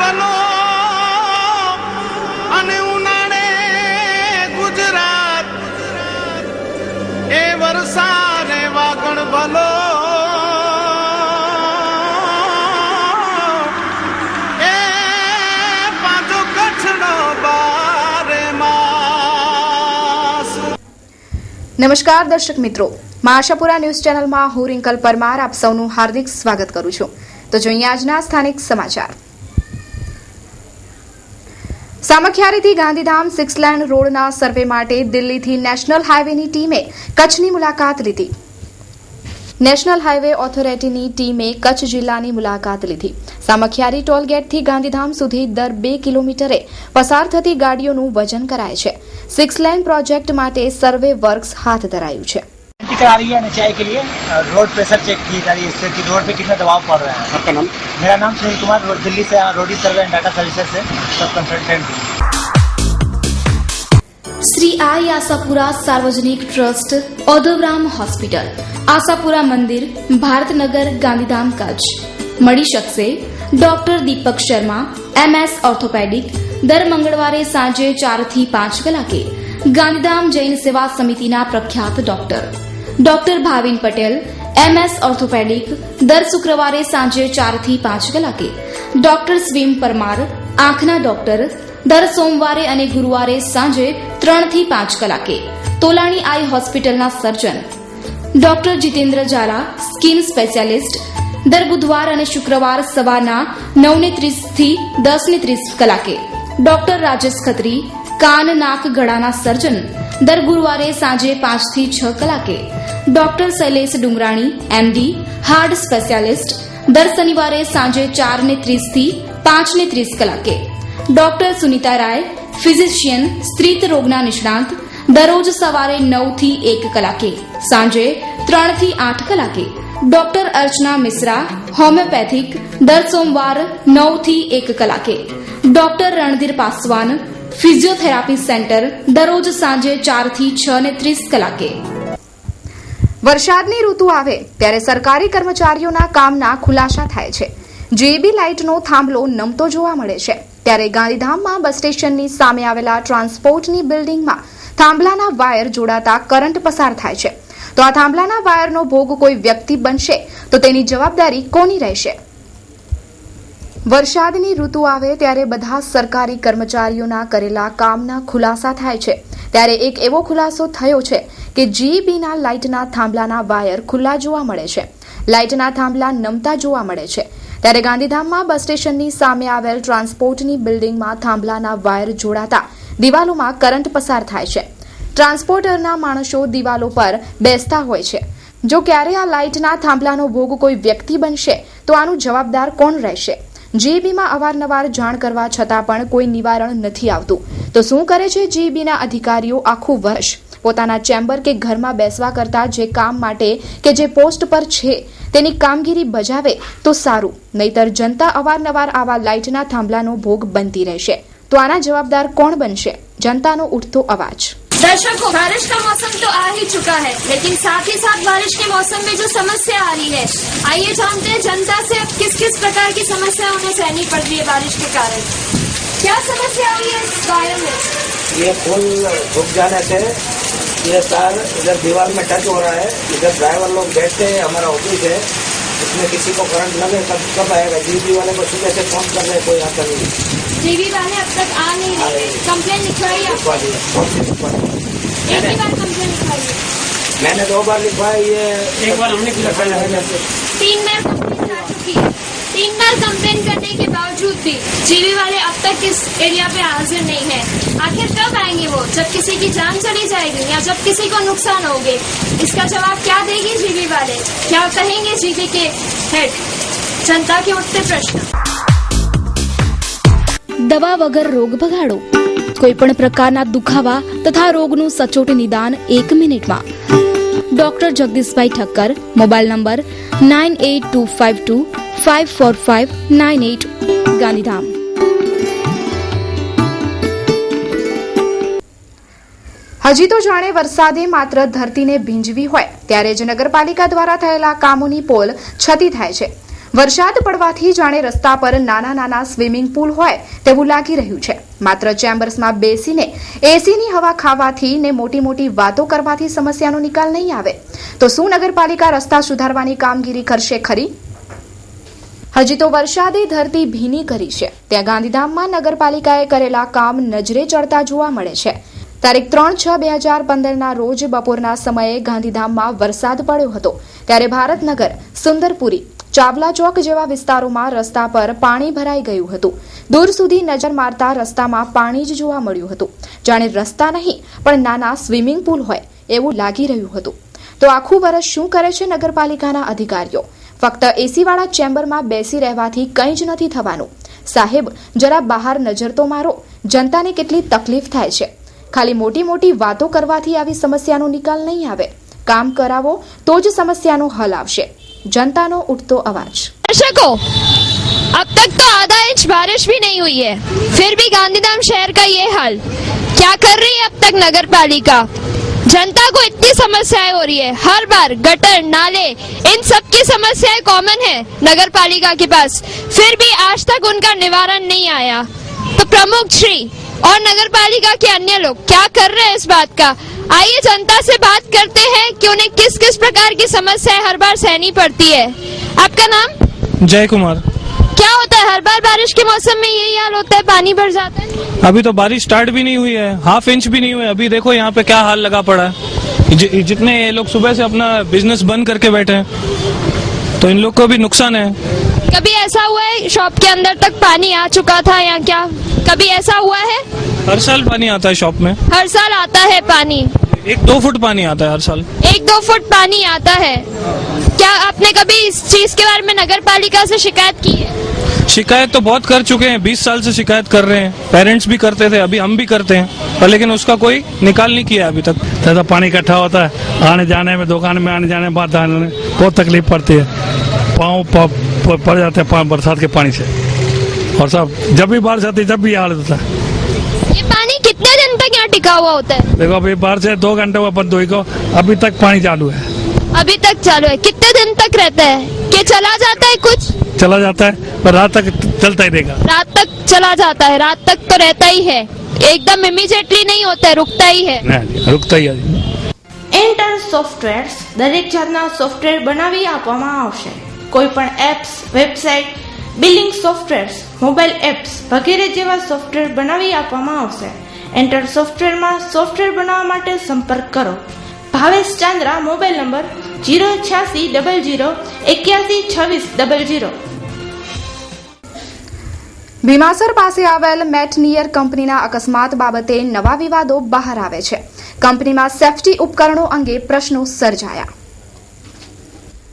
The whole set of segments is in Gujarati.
ભલો અને ઉનાળે ગુજરાત એ વરસાદ વાગણ ભલો એ પાછો કચ્છનો બારે માસ। નમસ્કાર દર્શક મિત્રો, આશાપુરા ન્યૂઝ ચેનલમાં હું રિંકલ પરમાર આપ સૌનું હાર્દિક સ્વાગત કરું છું। તો જોઈએ આજના સ્થાનિક સમાચાર। સામખિયારીથી ગાંધીધામ 6 લેન રોડના સર્વે માટે દિલ્હીથી નેશનલ હાઈવેની ટીમે કચ્છની મુલાકાત લીધી। નેશનલ હાઈવે ઓથોરિટીની ટીમે કચ્છ જિલ્લાની મુલાકાત લીધી। સામખિયારી ટોલગેટથી ગાંધીધામ સુધી દર 2 કિલોમીટરે પસાર થતી ગાડીઓનું વજન કરાય છે। 6 લેન प्रोजेक्ट માટે સર્વે વર્ક્સ હાથ ધરાયું છે। करा रही है सिंचाई के लिए रोड प्रेशर चेक की जा रही है, इससे कि रोड पे कितना दबाव पड़ रहा है। आपका नाम? मेरा नाम सुनील कुमार, दिल्ली से रोडी सर्वे एंड डाटा सर्विसेज से सब कंसल्टेंट। श्री आई आशापुरा सार्वजनिक ट्रस्ट औद्योग्राम हॉस्पिटल आशापुरा मंदिर भारतनगर गांधीधाम कच्छ मળી શકશે ડોક્ટર દીપક શર્મા MS ઓર્થોપેડિક દર મંગળવારે સાંજે 4 થી 5 કલાકે ગાંધીધામ જૈન સેવા સમિતિના પ્રખ્યાત doctor Bhavin Patel MS orthopaedic દર શુક્રવારે સાંજે 4 થી 5 કલાકે ડોક્ટર સ્વીમ પરમાર આંખના ડોક્ટર દર સોમવારે અને ગુરુવારે સાંજે 3 થી 5 કલાકે તોલાણી આઈ હોસ્પિટલના surgeon doctor Jitendra Zala skin specialist દર બુધવાર અને શુક્રવાર સવારના 9:30 થી 10:30 કલાકે ડોક્ટર રાજેશ ખત્રી કાન નાક ગળાના સર્જન દર ગુરુવારે સાંજે 5 થી 6 કલાકે doctor Shailesh Dungrani MD heart specialist દર શનિવારે સાંજે 4:30 થી 5:30 કલાકે ડોક્ટર સુનીતા રાય ફિઝિશિયન સ્ત્રી રોગના નિષ્ણાંત દરરોજ સવારે 9 થી 1 કલાકે સાંજે 3 થી 8 કલાકે ડોક્ટર અર્ચના મિશ્રા હોમિયોપેથિક દર સોમવાર 9 થી 1 કલાકે doctor Randhir Paswan physiotherapy centre દરરોજ સાંજે 4 થી 6:30 કલાકે। વરસાદની ઋતુ આવે ત્યારે સરકારી કર્મચારીઓના કામના ખુલાસા થાય છે। જેબી લાઇટનો થાંભલો નમતો જોવા મળે છે ત્યારે ગાંધીધામમાં બસ સ્ટેશનની સામે આવેલા ટ્રાન્સપોર્ટની બિલ્ડિંગમાં થાંભલાના વાયર જોડાતા કરંટ પસાર થાય છે। તો આ થાંભલાના વાયરનો ભોગ કોઈ વ્યક્તિ બનશે તો તેની જવાબદારી કોની રહેશે? વરસાદની ઋતુ આવે ત્યારે બધા સરકારી કર્મચારીઓના કરેલા કામના ખુલાસા થાય છે ત્યારે એક એવો ખુલાસો થયો છે કે જીબીના લાઇટના થાંભલાના વાયર ખુલ્લા જોવા મળે છે। લાઇટના થાંભલા નમતા જોવા મળે છે ત્યારે ગાંધીધામમાં બસ સ્ટેશનની સામે આવેલ ટ્રાન્સપોર્ટની બિલ્ડિંગમાં થાંભલાના વાયર જોડાતા દિવાલોમાં કરંટ પસાર થાય છે। ટ્રાન્સપોર્ટરના માણસો દિવાલો પર બેસતા હોય છે। જો ક્યારે આ લાઇટના થાંભલાનો ભોગ કોઈ વ્યક્તિ બનશે તો આનું જવાબદાર કોણ રહેશે? જીબીમાં અવારનવાર જાણ કરવા છતાં પણ કોઈ નિવારણ નથી આવતું તો શું કરે છે જીબીના અધિકારીઓ? આખું વર્ષ પોતાના ચેમ્બર કે ઘરમાં બેસવા કરતા જે કામ માટે કે જે પોસ્ટ પર છે તેની કામગીરી બજાવે તો સારું, નહીતર જનતા અવારનવાર આવા લાઇટના થાંભલાનો ભોગ બનતી રહેશે તો આના જવાબદાર કોણ બનશે? जनता उठतो आवाज। दर्शकों, बारिश का मौसम तो आ ही चुका है, लेकिन साथ ही साथ बारिश के मौसम में जो समस्या आ रही है, आइए जानते हैं जनता से अब किस किस प्रकार की समस्या उन्हें सहनी पड़ रही है बारिश के कारण। क्या समस्या आ रही है इस वायर में? ये पुल रुक जाने से ये तार इधर दीवार में टच हो रहा है। इधर ड्राइवर लोग बैठते हैं, हमारा ऑफिस है, इसमें किसी को करंट लगे कब आएगा? जीबी वाले को सुबह से फोन कर रहे, कोई आता नहीं। जीबी वाले अब तक आ नहीं रहे। कंप्लेन लिखवाई है? एक ही बार कंप्लेन लिखवाई है? मैंने 2 बार लिखवाई, ये एक बार हमने 3 बार कंप्लेन आ चुकी है। 3 बार कंप्लेन करने के बावजूद भी जीबी वाले अब तक इस एरिया पे हाजिर नहीं है। आखिर कब आएंगे वो? जब किसी की जान चली जाएगी या जब किसी को नुकसान होगे? इसका जवाब क्या देगी जीबी वाले? क्या कहेंगे जीबी के हेड? जनता के उठते प्रश्न। दवा वगर रोग भगाड़ो। कोईपण प्रकारना दुखावा तथा रोगનું સચોટ નિદાન 1 મિનિટમાં। ડોક્ટર જગદીશભાઈ ઠક્કર, મોબાઈલ નંબર 9825254598, ગાંધીધામ। હજી તો જાણે વરસાદે માત્ર ધરતીને ભીંજવી હોય ત્યારે જ નગરપાલિકા દ્વારા થયેલા કામોની પોલ છતી થાય છે। વરસાદ પડવાથી જાણે રસ્તા પર નાના નાના સ્વિમિંગ પુલ હોય તેવું લાગી રહ્યું છે. માત્ર ચેમ્બર્સમાં બેસીને એસીની હવા ખાવાથી ને મોટી મોટી વાતો કરવાથી સમસ્યાનો નિકાલ નહીં આવે તો શું નગરપાલિકા રસ્તા સુધારવાની કામગીરી કરશે ખરી? હજી તો વરસાદે ધરતી ભીની કરી છે ત્યાં ગાંધીધામમાં નગરપાલિકાએ કરેલા કામ નજરે ચડતા જોવા મળે છે. તારીખ 3/6/2015 રોજ બપોરના સમયે ગાંધીધામમાં વરસાદ પડ્યો હતો ત્યારે ભારતનગર, સુંદરપુરી, ચાવલા ચોક જેવા વિસ્તારોમાં રસ્તા પર પાણી ભરાઈ ગયું હતું. દૂર સુધી નજર મારતા રસ્તામાં પાણી જ જોવા મળ્યું હતું. જાણે રસ્તા નહીં પણ નાના સ્વિમિંગ પુલ હોય એવું લાગી રહ્યું હતું. તો આખું વર્ષ શું કરે છે નગરપાલિકાના અધિકારીઓ? ફક્ત એસીવાળા ચેમ્બરમાં બેસી રહેવાથી કંઈ જ નથી થવાનું. સાહેબ, જરા બહાર નજર તો મારો. જનતાને કેટલી તકલીફ થાય છે. ખાલી મોટી મોટી વાતો કરવાથી આવી સમસ્યાનો નિકાલ નહીં આવે. કામ કરાવો તો જ સમસ્યાનો હલ આવશે. जनता नो उठतो आवाज। दर्शकों, अब तक तो आधा इंच बारिश भी नहीं हुई है, फिर भी गांधीधाम शहर का ये हाल। क्या कर रही है अब तक नगर पालिका? जनता को इतनी समस्याएं हो रही है, हर बार गटर, नाले, इन सब की समस्याएं कॉमन है नगर पालिका के पास, फिर भी आज तक उनका निवारण नहीं आया। तो प्रमुख श्री और नगर पालिका के अन्य लोग क्या कर रहे हैं इस बात का? आइए जनता से बात करते हैं कि उन्हें किस किस प्रकार की समस्याएं हर बार सहनी पड़ती है। आपका नाम? जय कुमार। क्या होता है हर बार बारिश के मौसम में यही हाल होता है, पानी भर जाता है? अभी तो बारिश स्टार्ट भी नहीं हुई है, हाफ इंच भी नहीं हुई है। अभी देखो यहाँ पे क्या हाल लगा पड़ा है। जितने ये लोग सुबह से अपना बिजनेस बंद करके बैठे हैं तो इन लोग को भी नुकसान है। कभी ऐसा हुआ है शॉप के अंदर तक पानी आ चुका था या क्या? कभी ऐसा हुआ है? हर साल पानी आता है शॉप में। हर साल आता है पानी? 1-2 फुट पानी आता है हर साल। 1-2 फुट पानी आता है। क्या आपने कभी इस चीज के बारे में नगर पालिका से शिकायत की है? शिकायत तो बहुत कर चुके हैं, 20 साल से शिकायत कर रहे हैं। पेरेंट्स भी करते थे, अभी हम भी करते हैं, पर लेकिन उसका कोई निकाल नहीं किया अभी तक। ज्यादा पानी इकट्ठा होता है, आने जाने में, दुकान में आने जाने में, बाहर आने में बहुत तकलीफ पड़ती है। पाँव पड़ जाते हैं बरसात के पानी से, और सब जब भी बारिश आती है जब भी हालत होता है। ये पानी कितने दिन तक यहाँ टिका हुआ होता है? देखो अभी बारिश से 2 घंटे हुआ बंद हुई को, अभी तक पानी चालू है। अभी तक चालू है? कितने दिन तक रहता है? कि चला जाता है? कुछ चला जाता है पर रात तक चलता ही रहेगा। रात तक चला जाता है, रात तक तो रहता ही है, एकदम इमीडिएटली नहीं होता है, रुकता ही है। नहीं, रुकता ही है। એન્ટર સોફ્ટવેર્સ દરેક જાતના સોફ્ટવેર બનાવી આપવામાં આવશે. કોઈ પણ apps, website, billing softwares, mobile apps વગેરે જેવા સોફ્ટવેર બનાવી આપવામાં આવશે. એન્ટર સોફ્ટવેરમાં સોફ્ટવેર બનાવવા માટે સંપર્ક કરો. Bhavesh Chandra, mobile number 08600 812600. ભીમાસર પાસે આવેલ મેટનિયર કંપનીના અકસ્માત બાબતે નવા વિવાદો બહાર આવે છે. કંપનીમાં સેફટી ઉપકરણો અંગે પ્રશ્નો સર્જાયા.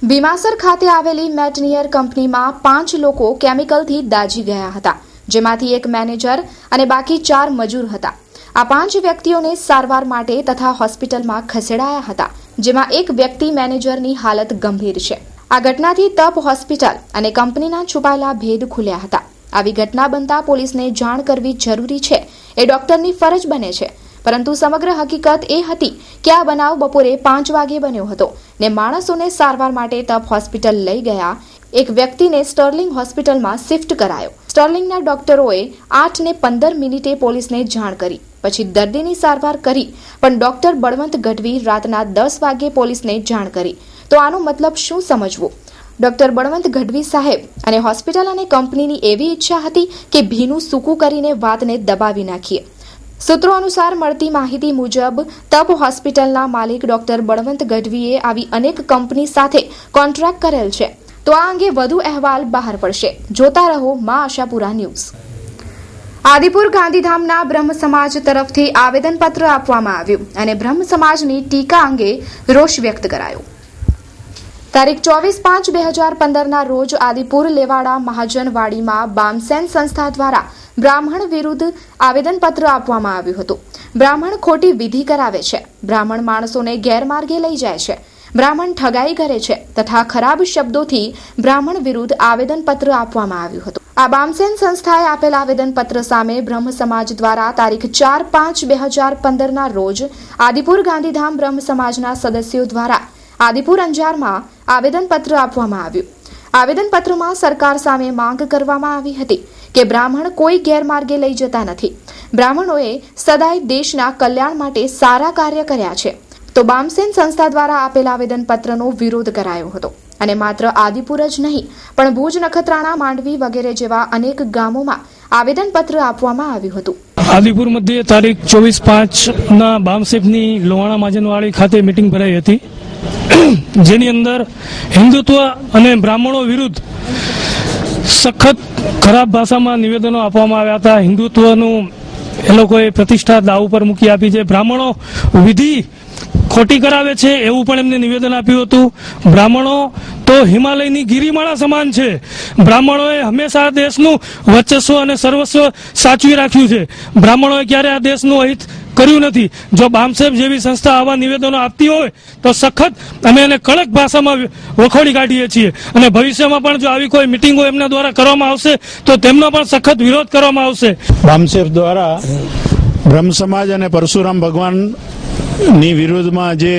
ભીમાસર ખાતે આવેલી મેટનિયર કંપનીમાં 5 લોકો કેમિકલથી દાઝી ગયા હતા, જેમાંથી એક મેનેજર અને બાકી 4 મજૂર હતા. આ 5 વ્યક્તિઓને સારવાર માટે તથા હોસ્પિટલમાં ખસેડાયા હતા, જેમાં એક વ્યક્તિ મેનેજરની હાલત ગંભીર છે. આ ઘટનાથી તપ હોસ્પિટલ અને કંપનીના છુપાયેલા ભેદ ખુલ્યા હતા. આવી ઘટના બનતા પોલીસને જાણ કરવી જરૂરી છે એ ડોક્ટરની ફરજ બને છે, પરંતુ સમગ્ર હકીકત એ હતી કે આ બનાવ બપોરે 5 વાગે બન્યો હતો ને માણસોને સારવાર માટે તપ હોસ્પિટલ લઈ ગયા. એક વ્યક્તિને સ્ટર્લિંગ હોસ્પિટલમાં શિફ્ટ કરાયો. સ્ટર્લિંગના ડોક્ટરોએ 8:15 પોલીસને જાણ કરી, પછી દર્દીની સારવાર કરી, પણ ડોક્ટર બળવંત ગઢવી રાતના 10 વાગે પોલીસને જાણ કરી. તો આનો મતલબ શું સમજવું? ડોક્ટર બળવંત ગઢવી સાહેબ અને હોસ્પિટલ અને કંપનીની એવી ઈચ્છા હતી કે ભીનું સૂકું કરીને વાતને દબાવી નાખીએ. સૂત્રો અનુસાર મળતી માહિતી મુજબ તપ હોસ્પિટલના માલિક ડોક્ટર બળવંત ગઢવીએ આવી અનેક કંપની સાથે કોન્ટ્રાક્ટ કરેલ છે. તો આ અંગે વધુ અહેવાલ બહાર પડશે. જોતા રહો મા આશાપુરા ન્યૂઝ. આદિપુર ગાંધીધામના બ્રહ્મ સમાજ તરફથી આવેદનપત્ર આપવામાં આવ્યું અને બ્રહ્મ સમાજની ટીકા અંગે રોષ વ્યક્ત કરાયો. તારીખ 24/5/2015 રોજ આદિપુર લેવાડા મહાજનવાડીમાં બામસેન સંસ્થા દ્વારા બ્રાહ્મણ વિરુદ્ધ આવેદનપત્ર આપવામાં આવ્યું હતું. બ્રાહ્મણ ખોટી વિધિ કરાવે છે, બ્રાહ્મણ માણસોને ગેરમાર્ગે લઈ જાય છે, બ્રાહ્મણ ઠગાઈ કરે છે તથા ખરાબ શબ્દોથી બ્રાહ્મણ વિરુદ્ધ આવેદનપત્ર આપવામાં આવ્યું હતું. આ બામસેન સંસ્થાએ આપેલ આવેદનપત્ર સામે બ્રહ્મ સમાજ દ્વારા તારીખ 4/5/2015 રોજ આદિપુર ગાંધીધામ બ્રહ્મ સમાજના સદસ્યો દ્વારા આદિપુર અંજારમાં આવેદનપત્ર આપવામાં આવ્યું. આવેદનપત્રમાં સરકાર સામે માંગ કરવામાં આવી હતી કે બ્રાહ્મણ કોઈ ગેરમાર્ગે લઈ જતા નથી. બ્રાહ્મણોએ સદાય દેશના કલ્યાણ માટે સારા કાર્ય કર્યા છે. તો બામસેન સંસ્થા દ્વારા આપેલ આવેદનપત્રનો વિરોધ કરાયો હતો અને માત્ર આદિપુર જ નહીં પણ ભુજ, નખત્રાણા, માંડવી વગેરે જેવા અનેક ગામોમાં આવેદનપત્ર આપવામાં આવ્યું હતું. આદિપુર મધ્યે તારીખ 24/5 બામસેફની લોહાણા માજનવાડી ખાતે મિટિંગ ભરાઈ હતી, જેની અંદર હિન્દુત્વ અને બ્રાહ્મણો વિરુદ્ધ સખત ખરાબ ભાષામાં નિવેદનો આપવામાં આવ્યા હતા. હિન્દુત્વનું એ લોકોએ પ્રતિષ્ઠા દાવ પર મૂકી આપી છે. બ્રાહ્મણો વિધિ ખોટી કરાવે છે એવું પણ એમને નિવેદન આપ્યું હતું. બ્રાહ્મણો તો હિમાલયની ગિરિમાળા સમાન છે. બ્રાહ્મણોએ હંમેશા દેશનું વર્ચસ્વ અને સર્વસ્વ સાચવી રાખ્યું છે. બ્રાહ્મણોએ ક્યારે આ દેશનું હિત કર્યું નથી. જો બામસેફ જેવી સંસ્થા આવા નિવેદનો આપતી હોય તો સખત અમે એને કડક ભાષામાં વખોડી કાઢીએ છીએ અને ભવિષ્યમાં પણ જો આવી કોઈ મિટિંગો એમના દ્વારા કરવામાં આવશે તો તેમનો પણ સખત વિરોધ કરવામાં આવશે. બામસેફ દ્વારા બ્રહ્મ સમાજ અને પરશુરામ ભગવાન ની વિરોધમાં જે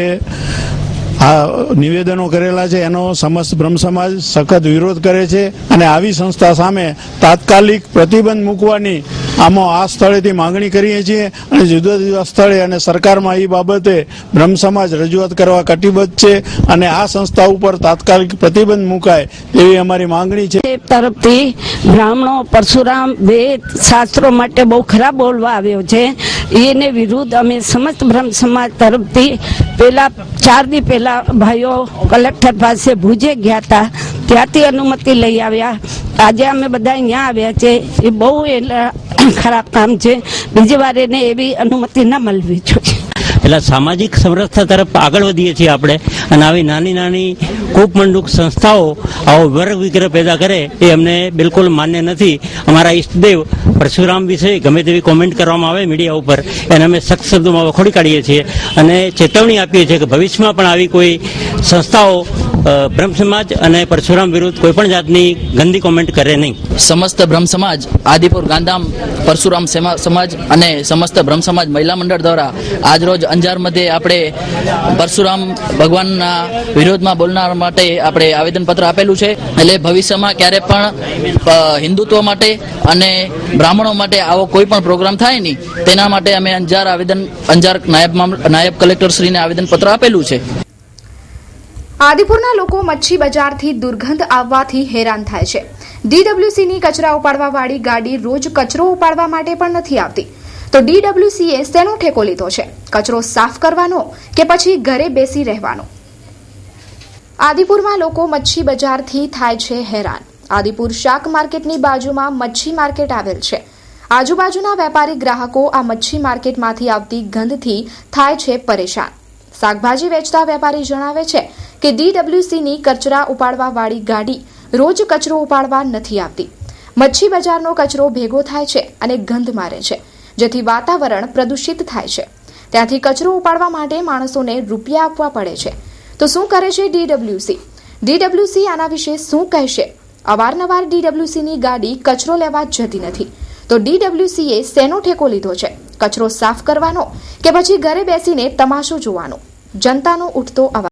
આ નિવેદનો કરેલા છે એનો સમસ્ત બ્રહ્મ સમાજ સખત વિરોધ કરે છે અને આવી સંસ્થા સામે તાત્કાલિક પ્રતિબંધ મૂકવાની આમાં આ સ્થળેથી માંગણી કરીએ છીએ અને જુદા જુદા સ્થળે અને સરકારમાં એ બાબતે બ્રહ્મ સમાજ રજૂઆત કરવા કટિબદ્ધ છે અને આ સંસ્થા ઉપર તાત્કાલિક પ્રતિબંધ મુકાય એવી અમારી માંગણી છે. તરફથી બ્રાહ્મણો પરશુરામ વેદ શાસ્ત્રો માટે બહુ ખરાબ બોલવા આવ્યો છે. એને વિરુદ્ધ અમે સમસ્ત બ્રહ્મ સમાજ તરફથી પેલા 4 દી પહેલા ભાઈઓ કલેક્ટર પાસે ભુજે ગયા હતા, ત્યાંથી અનુમતિ લઈ આવ્યા. આજે અમે બધા અહીંયા આવ્યા છે. એ બહુ ખરાબ કામ છે. બીજી વાર એને એવી અનુમતિ ન મળવી જોઈએ. એટલે સામાજિક સમરસતા તરફ આગળ વધીએ છીએ આપણે અને આવી નાની નાની કૂપમંડુક સંસ્થાઓ આવો વર્ગ વિગ્રહ પેદા કરે એ અમને બિલકુલ માન્ય નથી. અમારા ઈષ્ટદેવ પરશુરામ વિશે ગમે તેવી કોમેન્ટ કરવામાં આવે મીડિયા ઉપર એને અમે સખ્ત શબ્દોમાં વખોડી કાઢીએ છીએ અને ચેતવણી આપીએ છીએ કે ભવિષ્યમાં પણ આવી કોઈ સંસ્થાઓ બ્રહ્મ સમાજ અને પરશુરામ વિરુદ્ધ કોઈ પણ જાતની ગંદી કોમેન્ટ કરે નહીં. સમસ્ત બ્રહ્મ સમાજ, આદિપુર ગાંધામ પરશુરામ સમાજ અને સમસ્ત બ્રહ્મ સમાજ મહિલા મંડળ દ્વારા આજરોજ અંજાર મધ્યે આપણે પરશુરામ ભગવાનના વિરોધમાં બોલનાર માટે આપણે આવેદનપત્ર આપેલું છે. એટલે ભવિષ્યમાં ક્યારે પણ હિન્દુત્વ માટે અને બ્રાહ્મણો માટે આવો કોઈ પણ પ્રોગ્રામ થાય નહીં તેના માટે અમે અંજાર નાયબ કલેક્ટર શ્રીને આવેદનપત્ર આપેલું છે. આદિપુરના લોકો મચ્છી બજારથી દુર્ગંધ આવવાથી હેરાન થાય છે. DWCની કચરા ઉપાડવા વાળી ગાડી રોજ કચરો ઉપાડવા માટે પણ નથી આવતી. તો DWCએ શેનો ઠેકો લીધો છે? કચરો સાફ કરવાનો કે પછી ઘરે બેસી રહેવાનો? આદિપુરમાં લોકો મચ્છી બજારથી થાય છે હેરાન. આદિપુર શાક માર્કેટની બાજુમાં મચ્છી માર્કેટ આવેલ છે. આજુબાજુના વેપારી ગ્રાહકો આ મચ્છી માર્કેટમાંથી આવતી ગંધથી થાય છે પરેશાન. શાકભાજી વેચતા વેપારી જણાવે છે કે DWCની કચરા ઉપાડવા વાળી ગાડી રોજ કચરો ઉપાડવા નથી આવતી. મચ્છી બજારનો કચરો ભેગો થાય છે અને ગંધ મારે છે, જેથી વાતાવરણ પ્રદૂષિત થાય છે. ત્યાંથી કચરો ઉપાડવા માટે માણસોને રૂપિયા આપવા પડે છે. તો શું કરે છે DWC? DWC આના વિશે શું કહેશે? અવારનવાર DWCની ગાડી કચરો લેવા જતી નથી. તો DWCએ શેનો ઠેકો લીધો છે? કચરો સાફ કરવાનો કે પછી ઘરે બેસીને તમાશો જોવાનો? જનતાનો ઉઠતો અવાજ.